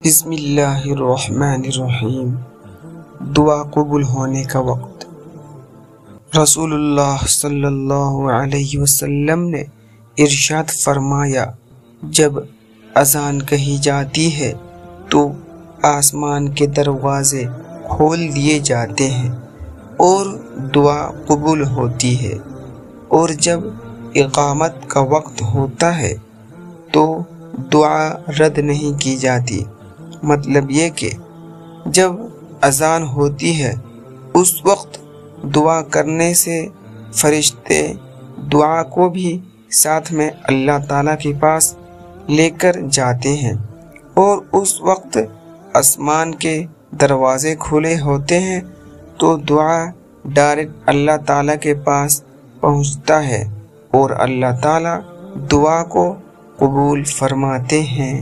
بسم اللہ الرحمن الرحیم۔ دعا قبول ہونے کا وقت۔ رسول اللہ صلی اللہ علیہ وسلم نے ارشاد فرمایا، جب اذان کہی جاتی ہے تو آسمان کے دروازے کھول دیے جاتے ہیں اور دعا قبول ہوتی ہے، اور جب اقامت کا وقت ہوتا ہے تو دعا رد نہیں کی جاتی۔ مطلب یہ کہ جب اذان ہوتی ہے اس وقت دعا کرنے سے فرشتے دعا کو بھی ساتھ میں اللہ تعالیٰ کے پاس لے کر جاتے ہیں، اور اس وقت آسمان کے دروازے کھلے ہوتے ہیں تو دعا ڈائریکٹ اللہ تعالیٰ کے پاس پہنچتا ہے اور اللہ تعالیٰ دعا کو قبول فرماتے ہیں۔